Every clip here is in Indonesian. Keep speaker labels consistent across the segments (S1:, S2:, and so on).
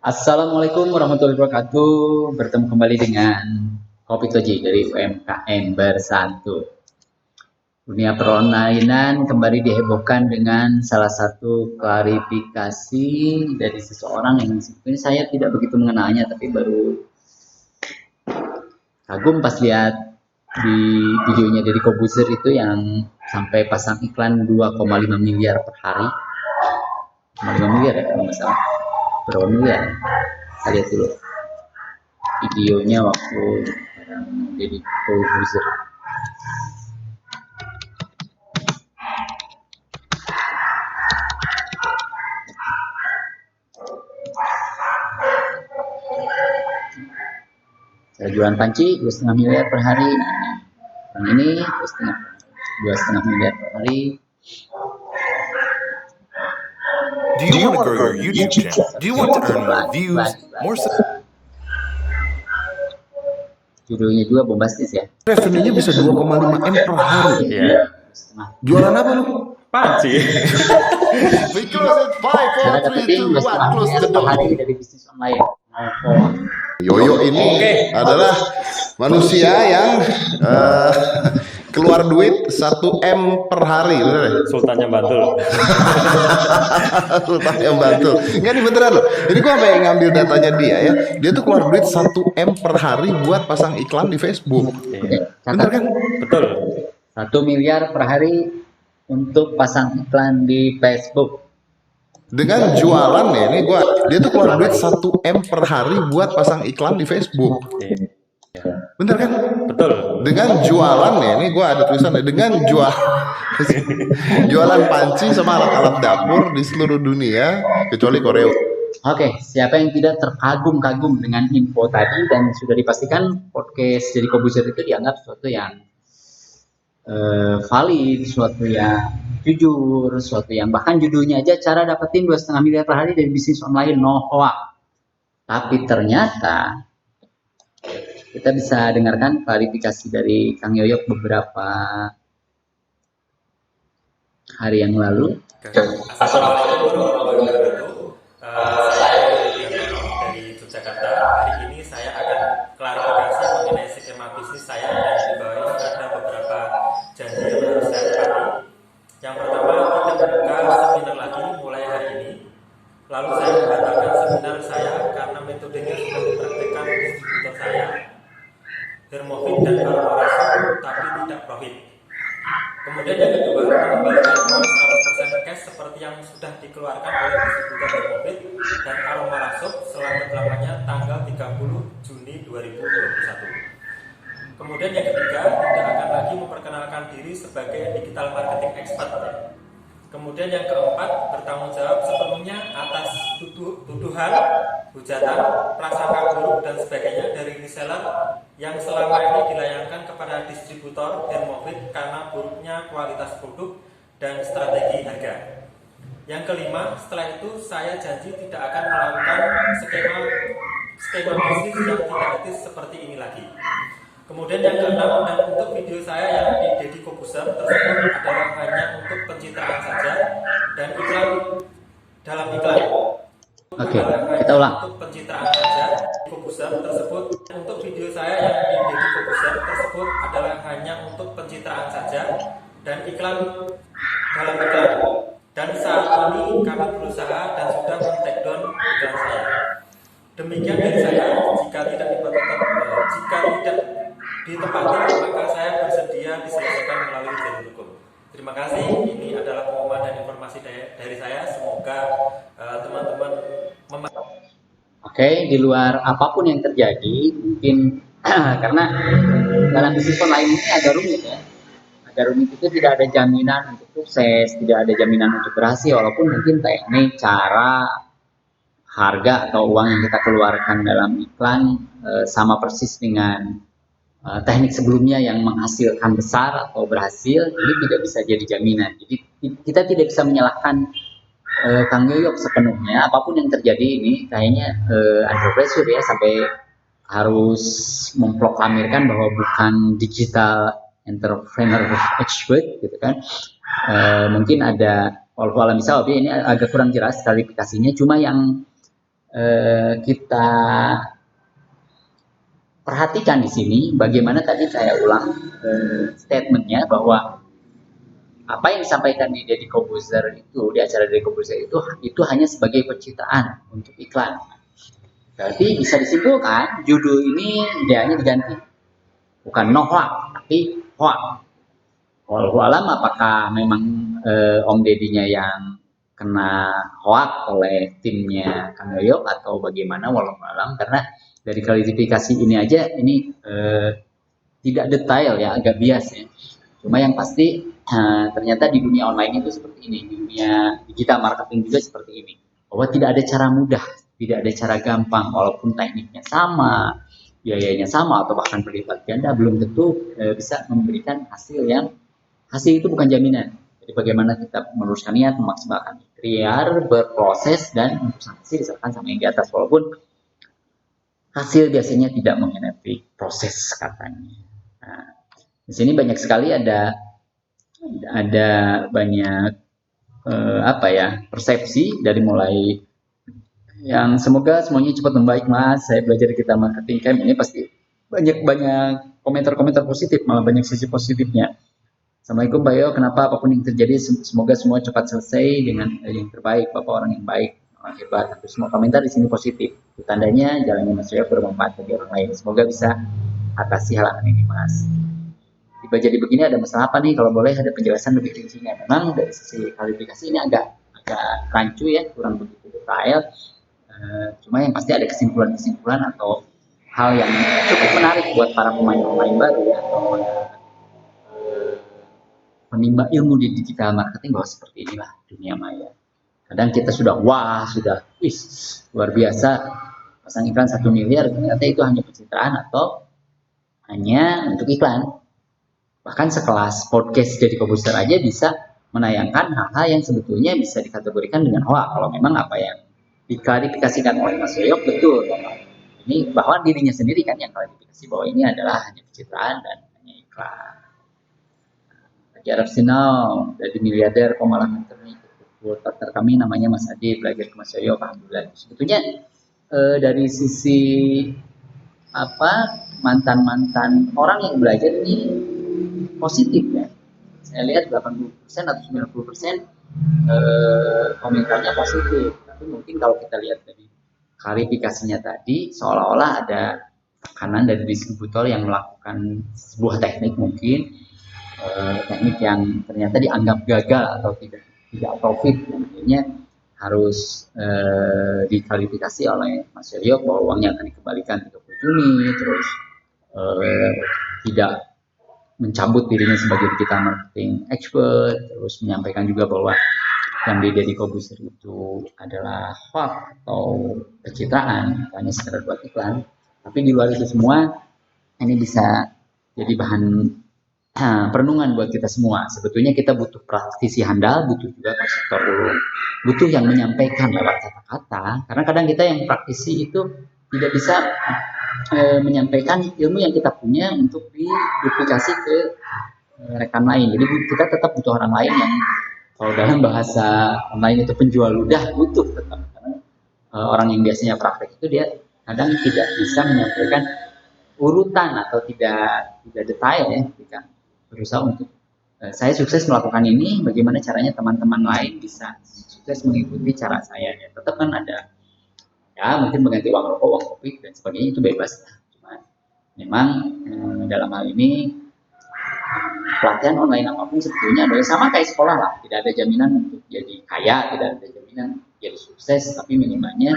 S1: Assalamualaikum warahmatullahi wabarakatuh. Bertemu kembali dengan Kopi Toji dari UMKM Bersatu. Dunia perlainan kembali dihebohkan dengan salah satu klarifikasi dari seseorang yang sebenarnya saya tidak begitu mengenalnya, tapi baru kagum pas lihat di videonya dari Kobuzer itu yang sampai pasang iklan 2,5 miliar per hari. 2,5 miliar ya kalau nggak salah. Berapa miliar? Kita lihat dulu videonya waktu jadi Kobuzer. Saya jualan panci 2,5 miliar per hari. Nah, ini 2,5 miliar per hari.
S2: Do you want to grow your YouTube channel? Do you want to earn more views, more
S1: Judulnya juga bombastis ya.
S3: Revenue-nya bisa 2,5 M per hari.
S1: Iya.
S3: Jualan apa lu?
S2: panci?
S3: We close at 5,
S1: Cara
S3: 4, 3,
S1: dapetin
S3: 2, 1,
S1: 2,5
S3: close
S1: miliar
S3: the
S1: per
S3: door.
S1: hari dari bisnis online.
S3: Yoyo ini adalah manusia yang keluar duit 1 M per hari, bener ya?
S2: Sultannya Bantul.
S3: Sultan yang bantu. Enggak nih beneran loh. Jadi gua sampai ngambil datanya dia ya. Dia tuh keluar duit 1 M per hari buat pasang iklan di Facebook. Bener kan?
S2: Betul.
S1: 1 miliar per hari untuk pasang iklan di Facebook.
S3: Dengan jualan ya, ini dia tuh keluar duit 1 M per hari buat pasang iklan di Facebook. Bener kan?
S2: Betul.
S3: Dengan jualan ya, ini gua ada tulisan ya, dengan jualan panci sama alat-alat dapur di seluruh dunia kecuali Korea.
S1: Oke, siapa yang tidak terkagum-kagum dengan info tadi dan sudah dipastikan podcast jadi Kobuzer itu dianggap sesuatu yang valid, sesuatu yang jujur, sesuatu yang bahkan judulnya aja cara dapetin 2,5 miliar per hari dari bisnis online, no hoax. Tapi ternyata kita bisa dengarkan klarifikasi dari Kang Yoyok beberapa hari yang lalu.
S2: Assalamualaikum warahmatullahi wabarakatuh. Saya dari Yogyakarta. Hari ini saya akan klarifikasi mengenai skema bisnis saya dan di bawah ini ada beberapa janji yang harus saya tepati. Yang pertama, tidak membuka seminar lagi mulai hari ini. Lalu saya membatalkan seminar saya karena metodenya sudah dipraktikkan distributor saya, Hermovit dan Aromarasul, tapi tidak profit. Kemudian yang kedua, mengembalikan uang 100% cash seperti yang sudah dikeluarkan oleh distributor Hermovit dan Aromarasul selama-lamanya tanggal 30 Juni 2021. Kemudian yang ketiga, tidak akan lagi memperkenalkan diri sebagai digital marketing expert. Kemudian yang keempat, bertanggung jawab sepenuhnya atas tuduhan, hujatan, prasangka buruk dan sebagainya dari reseller yang selama ini dilayangkan kepada distributor Hermovit karena buruknya kualitas produk dan strategi harga. Yang kelima, setelah itu saya janji tidak akan melakukan skema bisnis yang tidak etis seperti ini lagi. Kemudian yang keenam, dan untuk video saya yang di Deddy Kobuzer tersebut adalah hanya untuk pencitraan saja dan iklan dalam iklan.
S1: Oke, kita ulang.
S2: Untuk pencitraan saja, Kobuzer tersebut untuk video saya yang di Deddy Kobuzer tersebut adalah hanya untuk pencitraan saja dan iklan dalam iklan. Dan saat ini kami berusaha dan sudah men-take down iklan saya. Demikian dari saya. Jika tidak ditepati, maka saya bersedia diselesaikan melalui jalur hukum. Terima kasih. Ini adalah pengumuman dan informasi dari saya. Semoga teman-teman
S1: Oke, di luar apapun yang terjadi, mungkin karena dalam bisnis online ini agak rumit ya. Agak rumit itu tidak ada jaminan untuk sukses, tidak ada jaminan untuk berhasil, walaupun mungkin teknik, cara, harga atau uang yang kita keluarkan dalam iklan sama persis dengan teknik sebelumnya yang menghasilkan besar atau berhasil, ini tidak bisa jadi jaminan. Jadi kita tidak bisa menyalahkan Kang Yoyok sepenuhnya. Apapun yang terjadi ini kayaknya under pressure ya, sampai harus memproklamirkan bahwa bukan digital entrepreneur expert gitu kan. Mungkin ada walau misal ini agak kurang jelas klarifikasinya, cuma yang kita perhatikan di sini bagaimana tadi saya ulang statementnya bahwa apa yang disampaikan di Deddy Corbuzier itu, di acara Deddy Corbuzier itu hanya sebagai pencitraan untuk iklan. Berarti bisa disimpulkan judul ini idealnya diganti, bukan no hoax tapi hoax. Walau alam apakah memang Om Deddy-nya yang kena hoax oleh timnya Kang Yoyo atau bagaimana, walau alam, karena dari klarifikasi ini aja ini tidak detail ya, agak bias ya. Cuma yang pasti ternyata di dunia online itu seperti ini, di dunia digital marketing juga seperti ini. Bahwa tidak ada cara mudah, tidak ada cara gampang, walaupun tekniknya sama, biayanya sama atau bahkan berlipat ganda, belum tentu bisa memberikan hasil itu bukan jaminan. Jadi bagaimana kita meluruskan niat, memaksimalkan ikhtiar, berproses dan hasil diserahkan sama yang di atas, walaupun hasil biasanya tidak mengkhianati proses katanya. Nah, di sini banyak sekali ada banyak persepsi dari mulai yang semoga semuanya cepat membaik Mas. Saya belajar di kita marketing camp ini pasti banyak komentar-komentar positif, malah banyak sisi positifnya. Assalamualaikum Pak Yo, kenapa apapun yang terjadi semoga semua cepat selesai dengan yang terbaik, Bapak orang yang baik, orang hebat. Semua komentar di sini positif. Itu tandanya jalannya Mas Yo bermanfaat bagi orang lain. Semoga bisa atasi halangan ini Mas. Tiba jadi begini ada masalah apa nih? Kalau boleh ada penjelasan lebih rincinya. Memang dari sisi klarifikasi ini agak rancu ya, kurang begitu detail. Cuma yang pasti ada kesimpulan-kesimpulan atau hal yang cukup menarik buat para pemain-pemain baru ya, atau menimba ilmu di digital marketing bahwa seperti inilah dunia maya. Kadang kita sudah luar biasa pasang iklan 1 miliar, ternyata itu hanya pencitraan atau hanya untuk iklan. Bahkan sekelas podcast Deddy Corbuzier aja bisa menayangkan hal-hal yang sebetulnya bisa dikategorikan dengan hoax kalau memang apa yang diklarifikasikan oleh Mas Yoyo betul. Ini bahwa dirinya sendiri kan yang klarifikasi bahwa ini adalah hanya pencitraan dan hanya iklan. Arab Sinau dari miliarder kok malah partner kami namanya Mas Adi, belajar ke Mas Yoyo, alhamdulillah. Sebetulnya dari sisi mantan orang yang belajar ini positif ya. Saya lihat 80% atau 90% komentarnya positif. Tapi mungkin kalau kita lihat dari klarifikasinya tadi seolah-olah ada tekanan dari distributor yang melakukan sebuah teknik mungkin teknik yang ternyata dianggap gagal atau tidak profit, akhirnya harus diklarifikasi oleh Mas Yoyo bahwa uangnya akan dikembalikan 30 Juni, terus tidak mencabut dirinya sebagai digital marketing expert, terus menyampaikan juga bahwa yang di Deddy Corbuzier itu adalah hoax atau pencitraan, hanya sekedar buat iklan. Tapi di luar itu semua ini bisa jadi bahan perenungan buat kita semua. Sebetulnya kita butuh praktisi handal, butuh juga konseptor ulung, butuh yang menyampaikan lewat kata-kata. Karena kadang kita yang praktisi itu tidak bisa menyampaikan ilmu yang kita punya untuk diduplikasi ke rekan lain. Jadi kita tetap butuh orang lain yang kalau dalam bahasa online itu penjual ludah, butuh tetap. Karena orang yang biasanya praktek itu dia kadang tidak bisa menyampaikan urutan atau tidak detail ya, ketika berusaha untuk saya sukses melakukan ini, bagaimana caranya teman-teman lain bisa sukses mengikuti cara saya ya. Tetap kan ada ya mungkin mengganti uang rokok, uang kopi dan sebagainya itu bebas. Cuma memang dalam hal ini pelatihan online apapun sebetulnya adalah sama kayak sekolah lah, tidak ada jaminan untuk jadi kaya, tidak ada jaminan jadi sukses, tapi minimalnya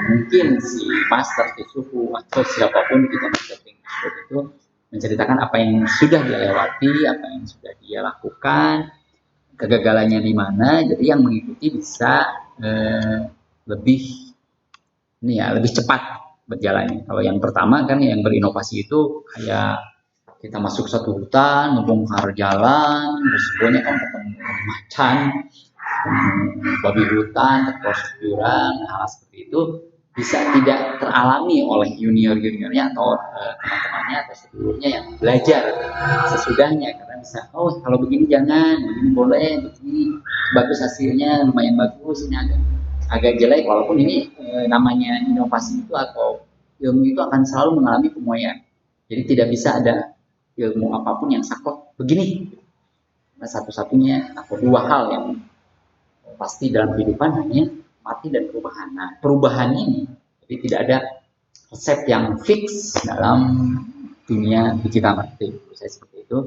S1: mungkin si master, si suhu atau siapapun kita marketing itu menceritakan apa yang sudah dia lewati, apa yang sudah dia lakukan, kegagalannya di mana, jadi yang mengikuti bisa lebih cepat berjalannya. Kalau yang pertama kan yang berinovasi itu kayak kita masuk satu hutan, ngebongkar jalan, resikonya kan ketemu macan, babi hutan, proseduran, hal seperti itu bisa tidak teralami oleh junior-juniornya atau teman-temannya atau sedulurnya yang belajar sesudahnya, karena bisa kalau begini jangan, begini boleh, begini bagus hasilnya lumayan bagus, ini agak jelek, walaupun ini namanya inovasi itu atau ilmu itu akan selalu mengalami pemuaian. Jadi tidak bisa ada ilmu apapun yang saklek begini. Nah, satu-satunya atau dua hal yang pasti dalam kehidupan hanya mati dan perubahan. Nah, perubahan ini jadi tidak ada resep yang fix dalam dunia digital marketing. Saya seperti itu.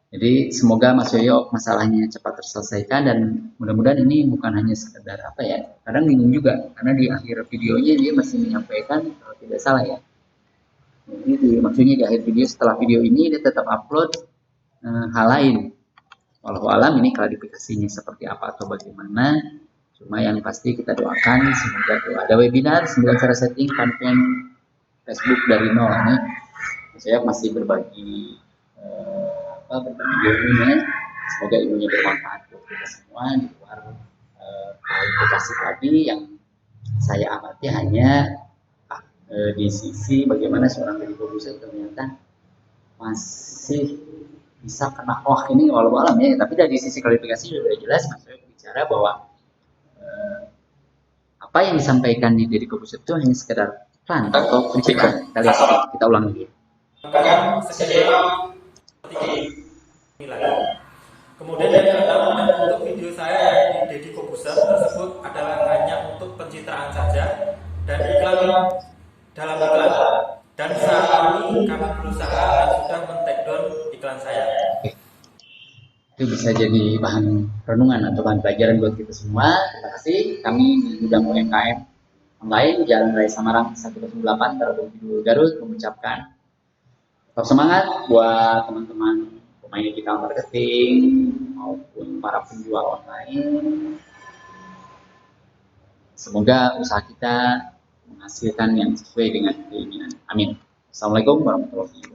S1: Jadi semoga Mas Yoyo masalahnya cepat terselesaikan dan mudah-mudahan ini bukan hanya sekedar apa ya. Kadang bingung juga karena di akhir videonya dia masih menyampaikan kalau tidak salah ya. Jadi maksudnya di akhir video setelah video ini dia tetap upload hal lain. Walau alam ini klarifikasinya seperti apa atau bagaimana. Cuma yang pasti kita doakan semoga ada webinar 9 cara setting konten Facebook dari nol ini. Saya masih berbagi ilmunya, semoga ilmunya bermanfaat buat kita semua di luar kualifikasi tadi yang saya amati hanya di sisi bagaimana seorang medical producer ternyata masih bisa kena hoax ini walau alam ya, tapi dari sisi kualifikasi sudah jelas Mas Yoyo bicara bahwa apa yang disampaikan di Deddy Corbuzier itu hanya sekedar iklan atau pencitraan. Kita lihat, kita ulang lagi.
S2: Skema ini lagi. Kemudian yang kedua, untuk video saya yang di Deddy Corbuzier tersebut adalah hanya untuk pencitraan saja dan iklan dalam iklan. Dan saat ini kami berusaha dan sudah men-take down iklan saya.
S1: Itu bisa jadi bahan renungan atau bahan pelajaran buat kita semua. Terima kasih. Kami di Gudang UMKM Online Jalan Raya Samarang 108 Terabung Kidul Garut mengucapkan tetap semangat buat teman-teman pemain digital marketing maupun para penjual online. Semoga usaha kita menghasilkan yang sesuai dengan keinginan. Amin. Assalamualaikum warahmatullahi wabarakatuh.